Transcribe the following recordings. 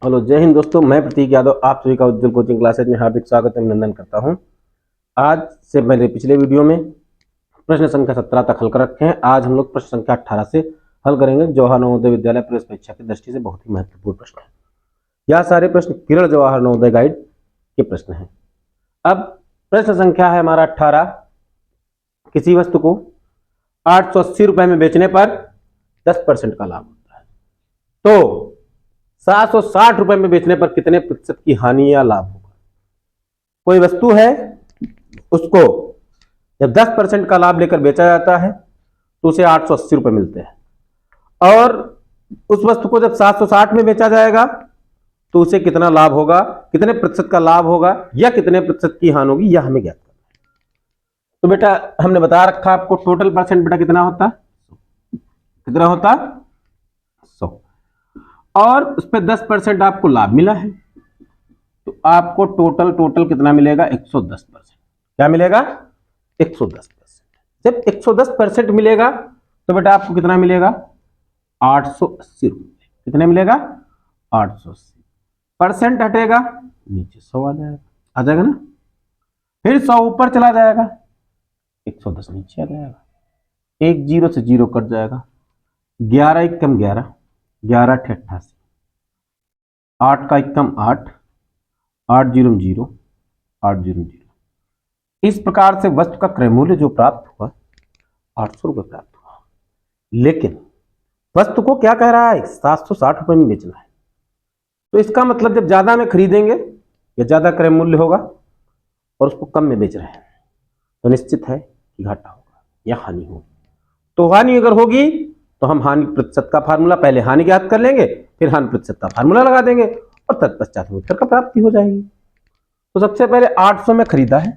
Hello, जय हिंद दोस्तों। मैं प्रतीक यादव आप सभी का उज्जवल कोचिंग क्लासेज में हार्दिक स्वागत एवं अभिनंदन करता हूं। आज से मेरे पिछले वीडियो में प्रश्न संख्या 17 तक हल कर रखे हैं। आज हम लोग प्रश्न संख्या 18 से हल करेंगे। जवाहर नवोदय विद्यालय प्रवेश परीक्षा की दृष्टि से बहुत ही महत्वपूर्ण प्रश्न है। यह सारे प्रश्न किरण जवाहर नवोदय गाइड के प्रश्न हैं। अब प्रश्न संख्या है हमारा 18। किसी वस्तु को 880 रुपए में बेचने पर 10% का लाभ होता है, तो 760 रुपए में बेचने पर कितने प्रतिशत की हानि या लाभ होगा। कोई वस्तु है, उसको जब 10% का लाभ लेकर बेचा जाता है तो उसे 880 रुपए मिलते हैं, और उस वस्तु को जब 760 में बेचा जाएगा तो उसे कितना लाभ होगा, कितने प्रतिशत का लाभ होगा या कितने प्रतिशत की हानि होगी, यह हमें ज्ञात करना है। तो बेटा हमने बता रखा आपको टोटल परसेंट बेटा कितना होता, 100, और उस पर 10% आपको लाभ मिला है, तो आपको टोटल कितना मिलेगा, 110%। क्या मिलेगा, 110%। जब 110% मिलेगा तो बेटा आपको कितना मिलेगा, 880 रुपये। कितने मिलेगा, 880। परसेंट हटेगा, नीचे 100 आ जाएगा ना। फिर 100 ऊपर चला जाएगा, 110 नीचे आ जाएगा। एक जीरो से जीरो कट जाएगा, 11 एक कम 11, 11 88, 8 का एक कम 8, 8 जीरो 0, 8 जीरो 0। इस प्रकार से वस्तु का क्रय मूल्य जो प्राप्त हुआ 800 रुपये प्राप्त हुआ। लेकिन वस्तु को क्या कह रहा है, 760 रुपये में बेचना है। तो इसका मतलब जब ज्यादा में खरीदेंगे या ज्यादा क्रय मूल्य होगा और उसको कम में बेच रहे हैं तो निश्चित है कि घाटा होगा या हानि होगी। तो हानि अगर होगी तो हम हानि प्रतिशत का फार्मूला, पहले हानि ज्ञात कर लेंगे, फिर हानि प्रतिशत का फार्मूला लगा देंगे और तत्पश्चात उत्तर का प्राप्ति हो जाएगी। तो सबसे पहले 800 में खरीदा है,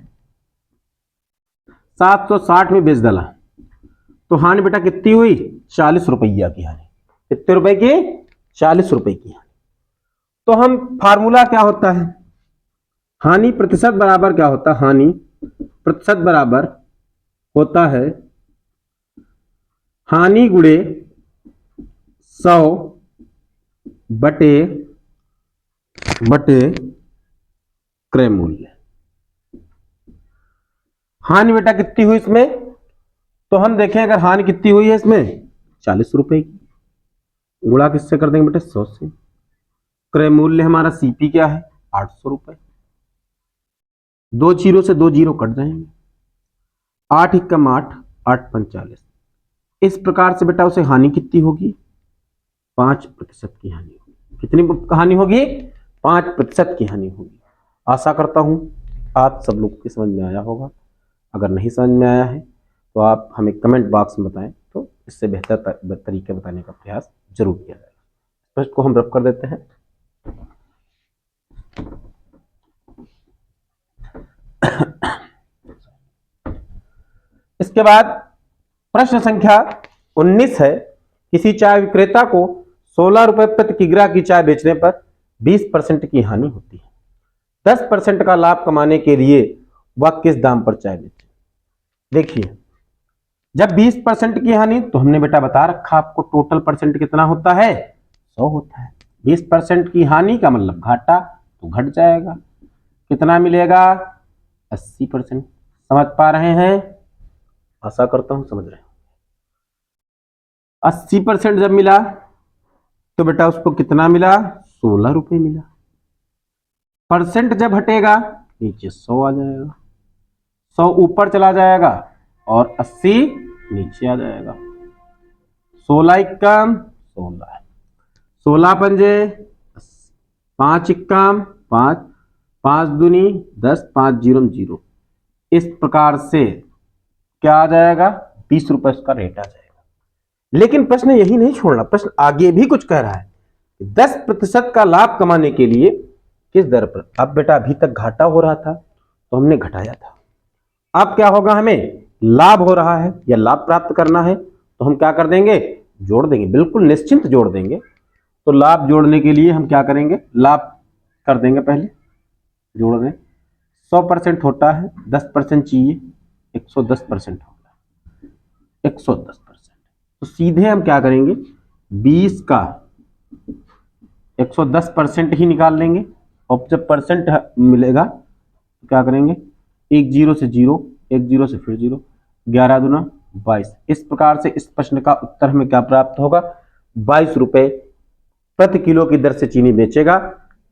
760 में बेच डाला, तो हानि बेटा कितनी हुई, 40 रुपया की हानि। कितने रुपए की, 40 रुपए की हानि। तो हम फार्मूला क्या होता है, हानि प्रतिशत बराबर क्या होता है, हानि प्रतिशत बराबर होता है हानि गुणे 100 बटे क्रय मूल्य। हानि बेटा कितनी हुई इसमें, तो हम देखें अगर हानि कितनी हुई है इसमें 40 रुपए की, गुणा किससे कर देंगे बेटे, 100 से। क्रय मूल्य हमारा सीपी क्या है, 800 रुपए। 2 जीरो से 2 जीरो कट जाएंगे, 8 एक कम 8, 8 45। इस प्रकार से बेटा उसे हानि कितनी होगी, 5% की हानि होगी। कितनी हानि होगी, 5% की हानि होगी। आशा करता हूं आप सब लोग की समझ में आया होगा। अगर नहीं समझ में आया है तो आप हमें कमेंट बॉक्स में बताएं, तो इससे बेहतर तरीके बताने का प्रयास जरूर किया जाएगा। प्रश्न को हम रब कर देते हैं। इसके बाद प्रश्न संख्या 19 है। किसी चाय विक्रेता को 16 रुपए प्रति किग्रा की चाय बेचने पर 20% की हानि होती है। 10% का लाभ कमाने के लिए वह किस दाम पर चाय बेचे। देखिए, जब 20% की हानि, तो हमने बेटा बता रखा आपको टोटल परसेंट कितना होता है, 100 होता है। 20% की हानि का मतलब घाटा, तो घट जाएगा। कितना मिलेगा, 80%। समझ पा रहे हैं, आशा करता हूं समझ रहे हैं। 80% जब मिला तो बेटा उसको कितना मिला, 16 रुपए मिला। परसेंट जब हटेगा नीचे 100 आ जाएगा, 100 ऊपर चला जाएगा और 80 नीचे आ जाएगा। 16 इक्कम 16, 16 पंजे 5 इक्कम 5, 5 दूनी 10, 5 जीरो 0। इस प्रकार से क्या आ जाएगा, 20 रुपए उसका रेट आ जाएगा। लेकिन प्रश्न यही नहीं छोड़ना, प्रश्न आगे भी कुछ कह रहा है। 10% का लाभ कमाने के लिए किस दर पर। अब बेटा अभी तक घाटा हो रहा था तो हमने घटाया था, अब क्या होगा, हमें लाभ हो रहा है या लाभ प्राप्त करना है, तो हम क्या कर देंगे, जोड़ देंगे, बिल्कुल निश्चिंत जोड़ देंगे। तो लाभ जोड़ने के लिए हम क्या करेंगे, लाभ कर देंगे, पहले जोड़ दें। 100% होता है, 10% चाहिए, 110% होगा, 110%। तो सीधे हम क्या करेंगे, 20 का 110% ही निकाल लेंगे। और जब परसेंट मिलेगा तो क्या करेंगे, एक जीरो से जीरो, एक जीरो से फिर जीरो, 11 दूना 22। इस प्रकार से इस प्रश्न का उत्तर हमें क्या प्राप्त होगा, 22 रुपए प्रति किलो की दर से चीनी बेचेगा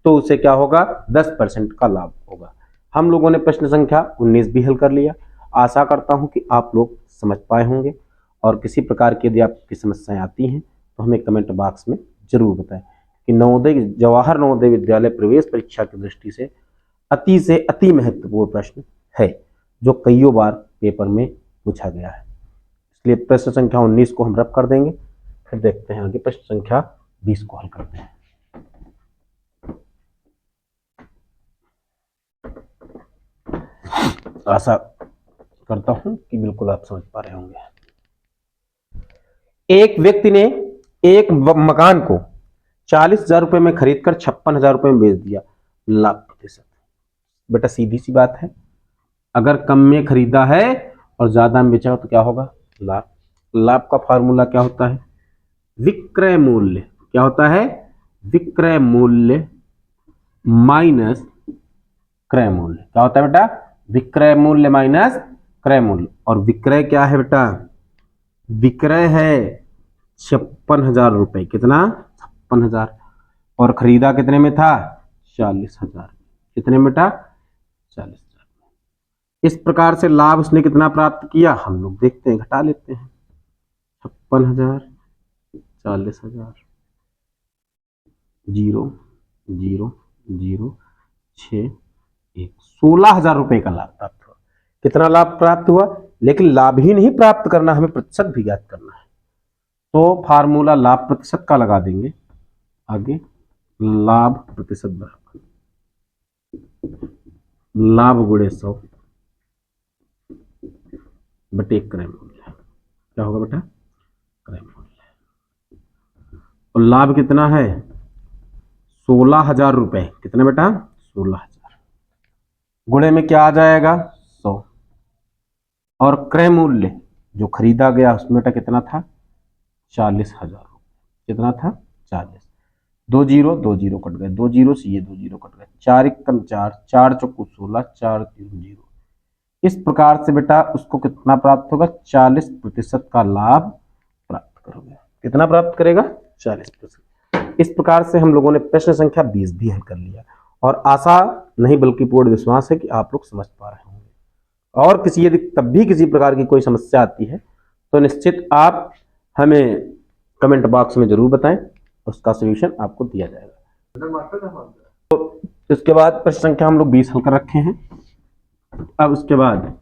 तो उसे क्या होगा, 10% का लाभ होगा। हम लोगों ने प्रश्न संख्या 19 भी हल कर लिया। आशा करता हूं कि आप लोग समझ पाए होंगे, और किसी प्रकार की यदि आपकी समस्याएं आती हैं तो हमें कमेंट बॉक्स में जरूर बताएं कि नवोदय जवाहर नवोदय विद्यालय प्रवेश परीक्षा की दृष्टि से अति से अति महत्वपूर्ण प्रश्न है, जो कईयों बार पेपर में पूछा गया है। इसलिए प्रश्न संख्या 19 को हम रब कर देंगे, फिर देखते हैं आगे प्रश्न संख्या 20 को हल करते हैं। आशा करता हूं कि बिल्कुल आप समझ पा रहे होंगे। एक व्यक्ति ने एक मकान को 40,000 रुपए में खरीदकर 56,000 रुपए में बेच दिया, लाभ प्रतिशत। बेटा सीधी सी बात है, अगर कम में खरीदा है और ज्यादा में बेचा तो क्या होगा, लाभ। लाभ का फार्मूला क्या होता है, विक्रय मूल्य। क्या होता है, विक्रय मूल्य माइनस क्रय मूल्य। क्या होता है बेटा, विक्रय मूल्य माइनस क्रय मूल्य। और विक्रय क्या है बेटा, विक्रय है 56,000 रुपए। कितना, 56,000। और खरीदा कितने में था, 40,000। कितने में बेटा, 40,000। इस प्रकार से लाभ उसने कितना प्राप्त किया, हम लोग देखते हैं, घटा लेते हैं। 56,000 40,000, 0 0 0 6 1, 16,000 रुपए का लाभ प्राप्त हुआ। कितना लाभ प्राप्त हुआ, लेकिन लाभ ही नहीं प्राप्त करना, हमें प्रतिशत भी ज्ञात करना है। तो फार्मूला लाभ प्रतिशत का लगा देंगे आगे। लाभ प्रतिशत बराबर लाभ गुणे 100 बटे क्रय मूल्य। क्या होगा बेटा, क्रय मूल्य। और लाभ कितना है, 16,000 रुपए। कितने बेटा, 16,000। गुणे में क्या आ जाएगा, 100। और क्रय मूल्य जो खरीदा गया उसमें बेटा कितना था, 40,000। कितना था, 40। 2 जीरो 2 जीरो कट गए, 2 जीरो से ये 2 जीरो कट गए, 4 एकम 4, 4 चौको 16, 4 3 0। इस प्रकार से बेटा उसको कितना प्राप्त होगा, 40% का लाभ प्राप्त करोगे। कितना प्राप्त करेगा, 40%। इस प्रकार से हम लोगों ने प्रश्न संख्या 20 भी हल कर लिया, और आशा नहीं बल्कि पूर्ण विश्वास है कि आप लोग समझ पा रहे होंगे। और किसी यदि तब भी किसी प्रकार की कोई समस्या आती है तो निश्चित आप हमें कमेंट बॉक्स में जरूर बताएं, उसका सोल्यूशन आपको दिया जाएगा। तो इसके बाद प्रश्न संख्या हम लोग 20 हल कर रखे हैं। अब उसके बाद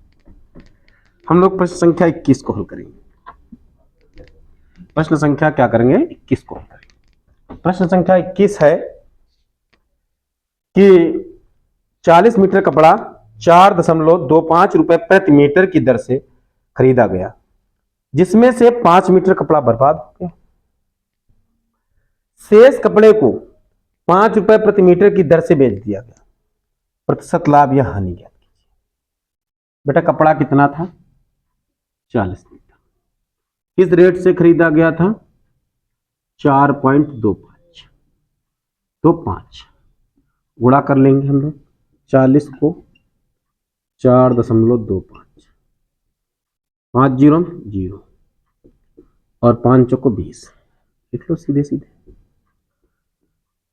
हम लोग प्रश्न संख्या 21 को हल करेंगे। प्रश्न संख्या क्या करेंगे, 21 को हल करेंगे। प्रश्न संख्या 21 है कि 40 मीटर कपड़ा 4.25 रुपए प्रति मीटर की दर से खरीदा गया, जिसमें से 5 मीटर कपड़ा बर्बाद हो गया। शेष कपड़े को 5 रुपए प्रति मीटर की दर से बेच दिया गया। प्रतिशत लाभ या हानि ज्ञात कीजिए। बेटा कपड़ा कितना था, 40 मीटर। किस रेट से खरीदा गया था, 4.25 गुणा कर लेंगे हम लोग। 40 को 4.25, 5 जीरो 0 और 5 चौको 20। लिख लो सीधे सीधे,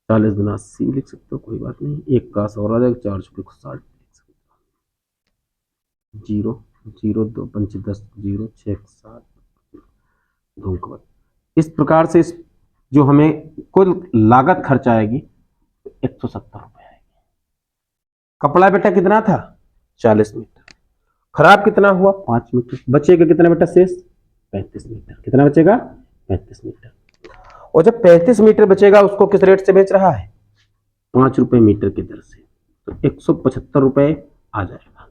40 गुना 80 लिख सकते हो, कोई बात नहीं। एक का 100 आ जाएगा, 4 चौके 60 लिख सकते हो। 0 0 2 5 10 0 6 7 2। इस प्रकार से इस जो हमें कुल लागत खर्च आएगी 170 रुपए आएगी। कपड़ा बेटा कितना था, 40 मीटर। खराब कितना हुआ, 5 मीटर। बचेगा कितना बेटा शेष, 35 मीटर। कितना बचेगा, 35 मीटर। और जब 35 मीटर बचेगा उसको किस रेट से बेच रहा है, 5 रुपए मीटर की दर से, तो 175 रुपए आ जाएगा।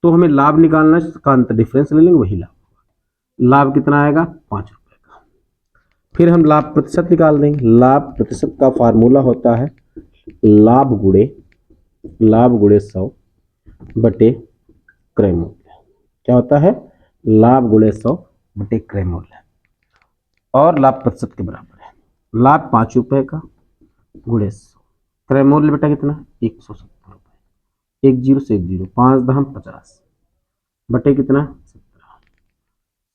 तो हमें लाभ निकालना है, इसका अंतर डिफरेंस ले लेंगे, वही लाभ। लाभ कितना आएगा, 5 रुपए का। फिर हम लाभ प्रतिशत निकाल देंगे। लाभ प्रतिशत का फार्मूला होता है लाभ गुणे 100 बटे क्रय मूल्य। क्या होता है, लाभ गुणे 100 बटे क्रय मूल्य, और लाभ प्रतिशत के बराबर है। लाभ 5 रुपए का गुणे 100, क्रय मूल्य बेटा कितना 170 रुपए, 1 जीरो से 1 जीरो, 5 दहम 50 बटे कितना 17,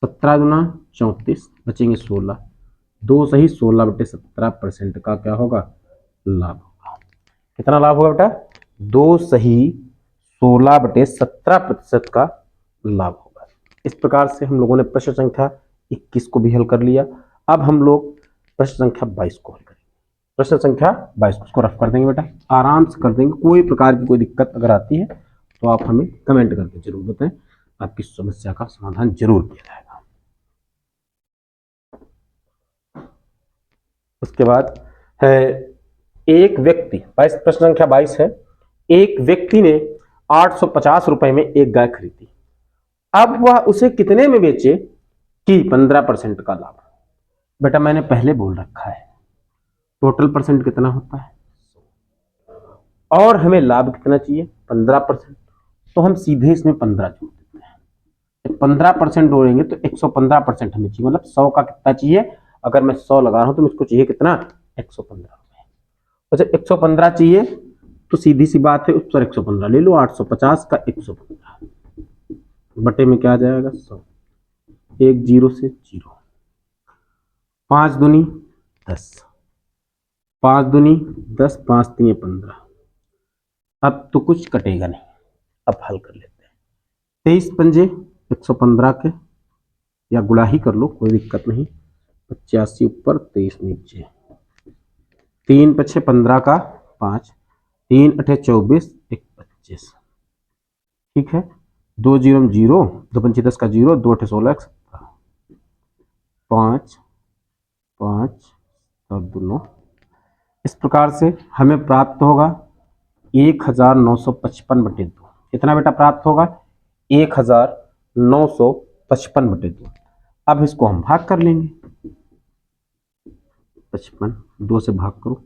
17 दूना 34, बचेंगे 16, 2 सही 16 बटे 17% का क्या होगा लाभ होगा। कितना लाभ होगा बेटा 2 सही 16 बटे 17% का लाभ होगा। इस प्रकार से हम लोगों ने प्रश्न संख्या 21 को भी हल कर लिया। अब हम लोग प्रश्न संख्या 22 को हल करेंगे। प्रश्न संख्या 22 को रफ कर देंगे बेटा, आराम से कर देंगे। कोई प्रकार की कोई दिक्कत अगर आती है तो आप हमें कमेंट करके जरूर बताएं, आपकी समस्या का समाधान जरूर किया जाएगा। उसके बाद है एक व्यक्ति, प्रश्न संख्या 22 है, एक व्यक्ति ने 850 रुपए में एक गाय खरीदी। अब वह उसे कितने में बेचे कि 15% का लाभ। बेटा मैंने पहले बोल रखा है टोटल परसेंट कितना होता है और हमें लाभ कितना चाहिए 15%, तो हम सीधे इसमें 15 जोड़ देते हैं। 15% जोड़ेंगे तो 115% हमें चाहिए, मतलब 100 का कितना चाहिए, अगर मैं 100 लगा रहा हूं तो मुझको चाहिए कितना 115 रुपए। और जब 115 चाहिए तो सीधी सी बात है उस पर 115 ले लो, 850 का 115 बटे में क्या आ जाएगा 100, 1 जीरो से 0, 5 दूनी 10, 5 दूनी 10, 5 तीन 15। अब तो कुछ कटेगा नहीं, अब हल कर लेते हैं। 23 पंजे 115 के, या गुणा ही कर लो कोई दिक्कत नहीं, 85 ऊपर 23 नीचे, 3 पछे 15 का 5, 3 अठे 24, 1 25, ठीक है। 2 जीरो 0, 2 पंचे 10 का 0, 2 अठे 16, 17, 5 5 और 2 इस प्रकार से हमें प्राप्त होगा 1955 बटे 2। कितना बेटा प्राप्त होगा 1955 बटे 2। अब इसको हम भाग कर लेंगे, 55 2 से भाग करो,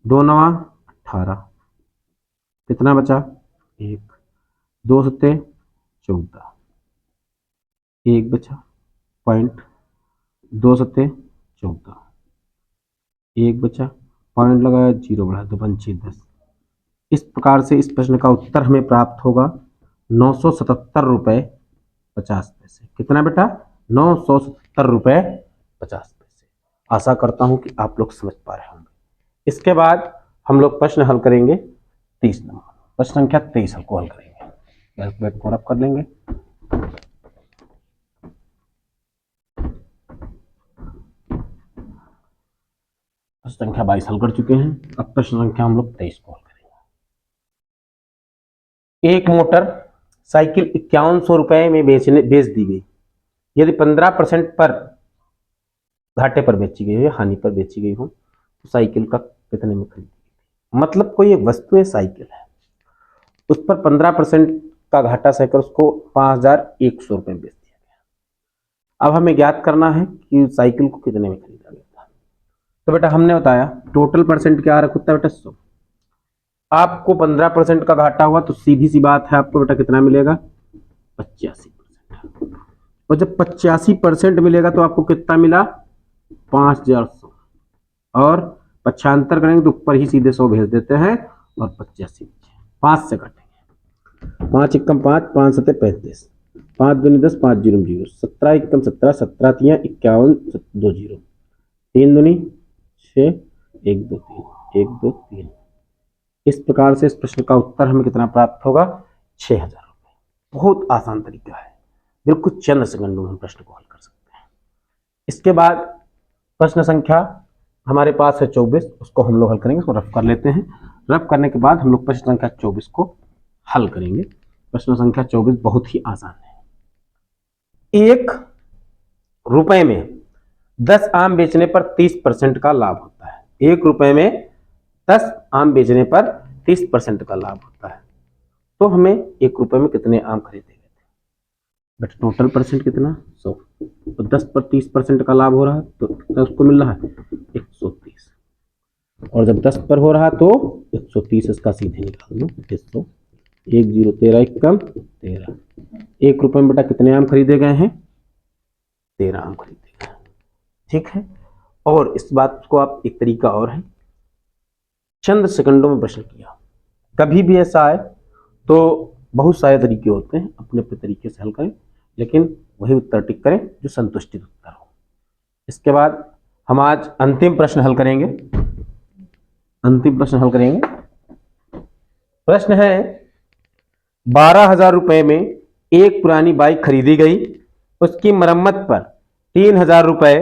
2 नवा 18, कितना बचा 1, 2 सत्ते 14, 1 बचा पॉइंट, 2 सत्ते 14, 1 बचा पॉइंट लगाया, 0 बढ़ा, 2 पंचे 10। इस प्रकार से इस प्रश्न का उत्तर हमें प्राप्त होगा 977 रुपए 50 पैसे। कितना बेटा 977 रुपए 50 पैसे। आशा करता हूं कि आप लोग समझ पा रहे होंगे। इसके बाद हम लोग प्रश्न हल करेंगे 30 नंबर, प्रश्न संख्या 23 को हल करेंगे, को रफ कर लेंगे। प्रश्न संख्या 22 हल कर चुके हैं, अब प्रश्न संख्या हम लोग 23 को हल करेंगे। एक मोटर साइकिल 5100 रुपए में बेच दी गई, यदि 15% पर घाटे पर बेची गई हो या हानि पर बेची गई हो तो साइकिल का कितने में खरीदी गई। मतलब कोई एक वस्तु है साइकिल है, उस पर 15% का घाटा सहकर उसको 5100 रुपए में बेच दिया गया। अब हमें ज्ञात करना है कि साइकिल को कितने में खरीदा गया था। तो बेटा हमने बताया टोटल परसेंट क्या रखता है बेटा 100, आपको 15% का घाटा हुआ तो सीधी सी बात है आपको बेटा कितना मिलेगा 85%। और जब 85% मिलेगा तो आपको कितना मिला 5100, और पक्षांतर करेंगे तो ऊपर ही सीधे 100 भेज देते हैं और 85 5 से काटेंगे, 5 एकम 5, 5 सत्ते 35, 5 दूनी 10, 5 जीरो 0, 17 एकम 17, 17 तिया 51, 2 जीरो, 3 दूनी 6, 1 2 3, 1 2 3। इस प्रकार से इस प्रश्न का उत्तर हमें कितना प्राप्त होगा 6000 रुपये। बहुत आसान तरीका है, बिल्कुल चंद सेकंडों में हम प्रश्न को हल कर सकते हैं। इसके बाद प्रश्न संख्या हमारे पास है 24, उसको हम लोग हल करेंगे, उसको रफ कर लेते हैं। रफ करने के बाद हम लोग प्रश्न संख्या 24 को हल करेंगे। प्रश्न संख्या 24 बहुत ही आसान है। 1 रुपए में 10 आम बेचने पर 30% का लाभ होता है। 1 रुपए में 10 आम बेचने पर 30% का लाभ होता है, तो हमें 1 रुपए में कितने आम खरीदे गए थे। बट टोटल परसेंट कितना 100, तो 10 पर 30% का लाभ हो रहा है तो कितना उसको मिल रहा है 130, और जब 10 पर हो रहा तो 130 इसका सीधे निकाल दो 100, 1 जीरो 13 एकम 13, 1 रुपए में बेटा कितने आम खरीदे गए हैं 13 आम खरीदे गए, ठीक है। और इस बात को आप एक तरीका और है चंद सेकंडों में प्रश्न किया। कभी भी ऐसा आए तो बहुत सारे तरीके होते हैं, अपने अपने तरीके से हल करें, लेकिन वही उत्तर टिक करें जो संतुष्टित उत्तर हो। इसके बाद हम आज अंतिम प्रश्न हल करेंगे। प्रश्न है 12,000 रुपए में एक पुरानी बाइक खरीदी गई, उसकी मरम्मत पर 3,000 रुपए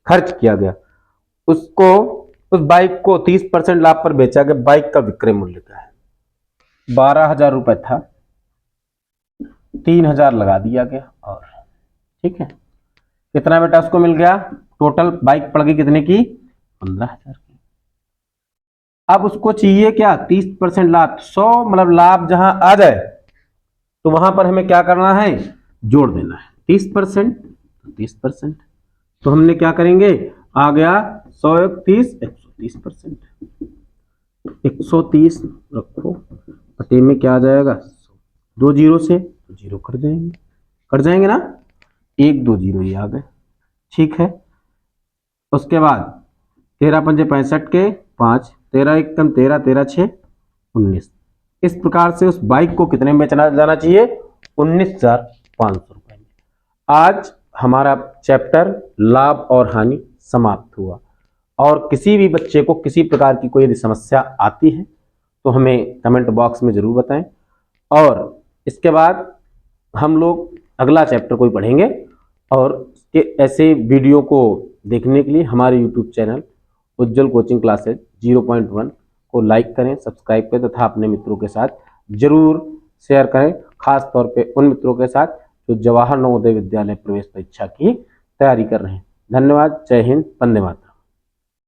खर्च किया गया, उस बाइक को 30% लाभ पर बेचा गया। बाइक का विक्रय मूल्य क्या है? 12,000 रुपए था, 3,000 लगा दिया गया, और ठीक है कितना बेटा उसको मिल गया? टोटल बाइक पड़ गई कितने की? 15,000 की। अब उसको चाहिए क्या? 30% लाभ। 100 मतलब लाभ जहां आ जाए तो वहां पर हमें क्या करना है? जोड़ देना है। 30%, तो हमने क्या करेंगे? आ गया 100 30 130%। 130 रखो, पते में क्या आ जाएगा? 2 जीरो से तो जीरो कट जाएंगे ना, 1 2 जीरो ये आ गए। ठीक है, उसके बाद 13 पंजे 65 के 5, 13 1 कम 13, 13 6 19। इस प्रकार से उस बाइक को कितने में बेचना जाना चाहिए? 19,500 रुपए में। आज हमारा चैप्टर लाभ और हानि समाप्त हुआ। और किसी भी बच्चे को किसी प्रकार की कोई यदि समस्या आती है तो हमें कमेंट बॉक्स में जरूर बताएं। और इसके बाद हम लोग अगला चैप्टर कोई पढ़ेंगे, और इसके ऐसे वीडियो को देखने के लिए हमारे यूट्यूब चैनल उज्जवल कोचिंग क्लासेज 0.1 को लाइक करें, सब्सक्राइब करें तथा अपने मित्रों के साथ जरूर शेयर करें, खास तौर पे उन मित्रों के साथ जो जवाहर नवोदय विद्यालय प्रवेश परीक्षा की तैयारी कर रहे हैं। धन्यवाद। जय हिंद। वंदे मातरम।